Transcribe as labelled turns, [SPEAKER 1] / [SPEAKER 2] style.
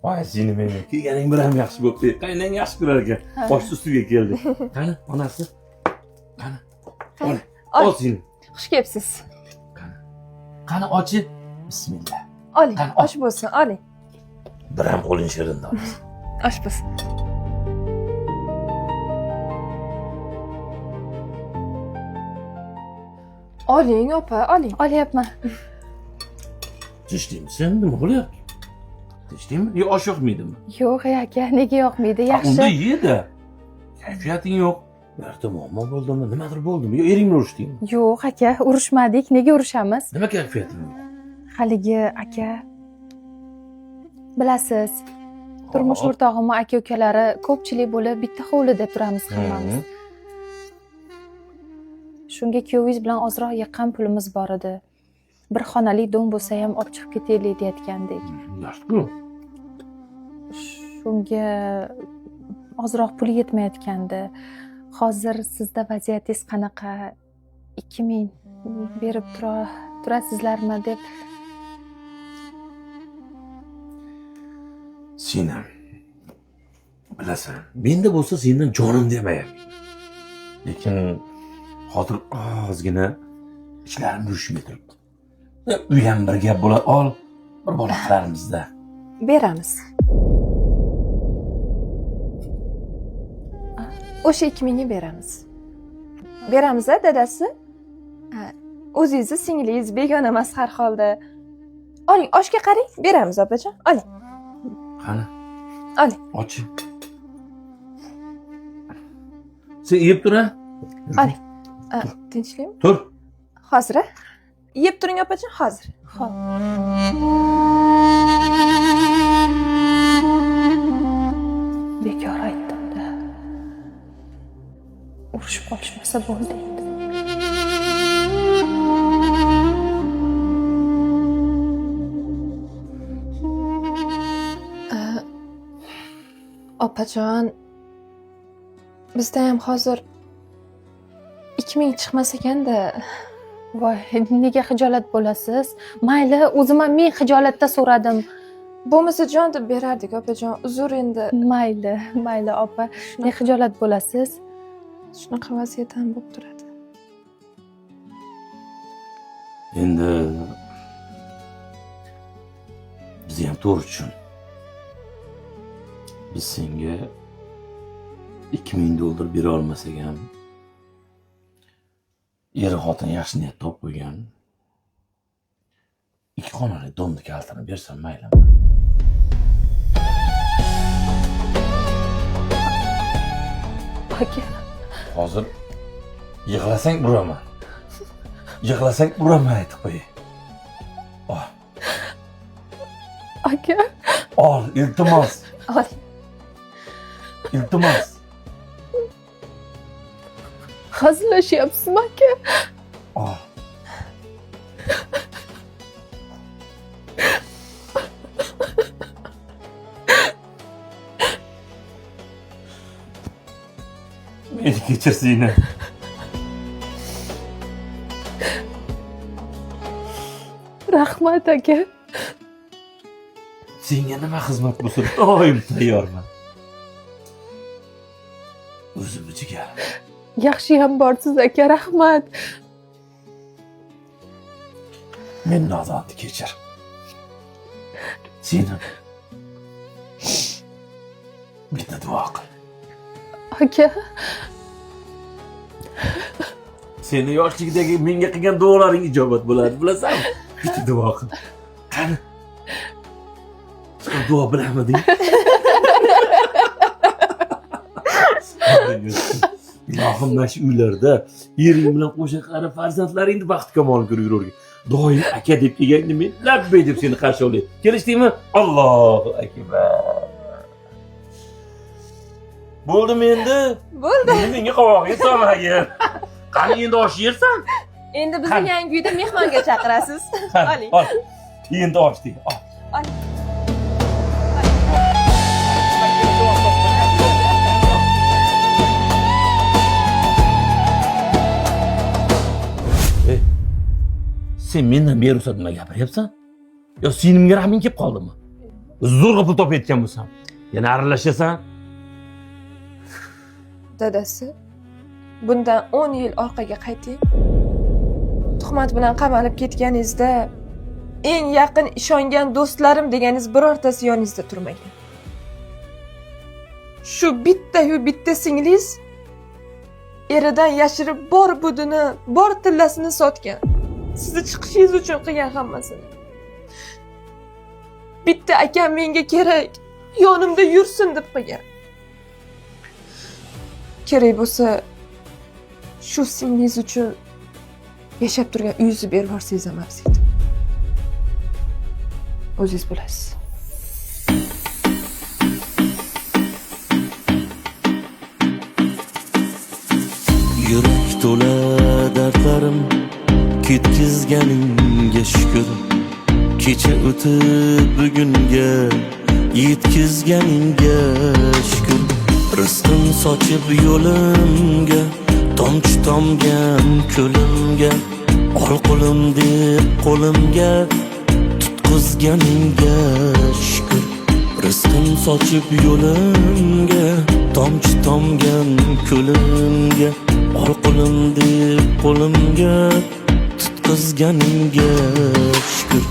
[SPEAKER 1] voy seni meni kelganing bir ham yaxshi bo'pti. Qaynang yaxshi ko'rar ekan. Boshni ustiga keldi. Qani onasi? Qani? Ol seni.
[SPEAKER 2] Xush kelibsiz.
[SPEAKER 1] Qani ochi. Bismillah.
[SPEAKER 2] Oling, osh bo'lsin, oling.
[SPEAKER 1] Bir ham qo'ling shirin olasiz.
[SPEAKER 2] Osh bo'lsin. Oling, opa, oling. Olyapman.
[SPEAKER 1] Tishdingmi? Nima bo'lyapti? Tishdingmi? Yo osh yo'qmaydimi?
[SPEAKER 2] Yo'q, aka, nega yo'qmaydi? Yaxshi.
[SPEAKER 1] Unda ye-da. Kayfiyating yo'q. Birta muammo bo'ldimi? Nimadir bo'ldimi? Yo eringni urishdingmi?
[SPEAKER 2] Yo'q, aka, urushmadik. Nega urushamiz?
[SPEAKER 1] Nima kayfiyating yo'q?
[SPEAKER 2] Haligi aka, bilasiz, turmush o'rtog'im va aka-ukalari ko'pchilik bo'lib bitta hovlida turamiz hammamiz. Shunga kuyovingiz bilan ozroq yiqqan pulimiz bor edi. Bir xonali dom bo'lsa ham olib chiqib ketaylik deyotgandik.
[SPEAKER 1] Yaxshi-ku.
[SPEAKER 2] Shunga ozroq pul yetmayotgandi. Hozir sizda vaziyatingiz qanaqa? 2000 berib turasizlarmi deb.
[SPEAKER 1] Seni bilasan, menda bo'lsa sendan jonim demayapman. Lekin hozir ozgina ichlarim yurishmaydi. Uy ham bir gap bo'la ol, bir bola qilarimizda.
[SPEAKER 2] Beramiz. O'sha 2000 ni beramiz. Beramiz-a, dadasi? O'zingizni singlingiz begona emas har holda. Oling, oshga qarang, beramiz opajon. Oling.
[SPEAKER 1] Qani?
[SPEAKER 2] Oling.
[SPEAKER 1] Och. Sen yeb tur-a?
[SPEAKER 2] Oling. Tinchlikmi?
[SPEAKER 1] Tur.
[SPEAKER 2] Hozir-a? Yeb turing opajon, hozir. Xo'p. Bekor aytdim-da. Urushib qolishmasa bo'ldi endi. Opajon, bizda ham hozir 2000 chiqmas ekanda. Voy, nega xijolat bo'lasiz? Mayli, o'zim ham men xijolatda so'radim. Bo'lmasa jon deb berardik, opajon. Uzr endi. Mayli, opa. Ne xijolat bo'lasiz? Shunaqa vaziyat ham bo'lib turadi.
[SPEAKER 1] Endi biz ham to'g'ri tushun. Biz senga 2000 dollar bera olmasak ham er xotin yaxshi niyat topib qo'ygan. 2 xonali domni kaltini bersam maylimi?
[SPEAKER 2] Aka.
[SPEAKER 1] Hozir yig'lasang uraman. Yig'lasang uraman aytib qo'y.
[SPEAKER 2] Aka.
[SPEAKER 1] Ol, iltimos.
[SPEAKER 2] Ol.
[SPEAKER 1] Iltimos.
[SPEAKER 2] Hazillashyapsizmi aka?
[SPEAKER 1] Ol. Meni kechir seni.
[SPEAKER 2] Rahmat aka.
[SPEAKER 1] Senga nima xizmat bo'lsa doim tayyorman. O'zim jigar.
[SPEAKER 2] Yaxshi ham borsiz aka, rahmat.
[SPEAKER 1] Men nodonni kechir. Seni bitta duo qil.
[SPEAKER 2] Aka.
[SPEAKER 1] Seni yoshlikdagi menga qilgan duolaring ijobat bo'ladi, bilasanmi? Bitta duo qil. Qani? Sen duo bilamiding? Ilohim mana shu uylarda ering bilan qo'sha qarab farzandlaringni baxt kamol ko'rib yurarga. Doim aka deb kelganda men labbay deb seni qarshi olayman. Kelishdingmi? Allohu akbar. Bo'ldimi endi?
[SPEAKER 2] Bo'ldi.
[SPEAKER 1] Menga qovog'iga solmagin. Qani endi osh yersan?
[SPEAKER 2] Endi bizning yangi uyda mehmonga chaqirasiz. Oling.
[SPEAKER 1] Ol. Endi osh de. Ol.
[SPEAKER 2] Oling.
[SPEAKER 1] Sen mendan berusa nima gapiryapsan? Yo senimga rahming kelib qoldimi? zo'rg'a pul topayotgan bo'lsam, yana aralashasan.
[SPEAKER 2] Dadasi, bundan 10 yil orqaga qayting. Tuhmat bilan qamalib ketganingizda eng yaqin ishongan do'stlarim deganingiz birortasi yoningizda turmagan. Shu bitta singlingiz eridan yashirib bor budini, bor tillasini sotgan. Sizni chiqishingiz uchun qilgan hammasini. Bitta akam menga kerak, yonimda yursin deb qilgan. Kerak bo'lsa, shu singlingiz uchun yashab turgan uyingizni berib yuborsangiz ham arziydi. O'zingiz bilasiz.
[SPEAKER 3] Yurak to'la dardlarim ketkizganingga shukr. Kecha o'tib bugunga yetkizganingga shukr. Rizqim sochib yo'limga, tomchi tomgan ko'limga, ol qo'lim deb qo'limga tutqizganingga shukr. Rizqim sochib yo'limga, tomchi tomgan ko'limga, ol qo'lim deb qo'limga tutqizganingga shukr.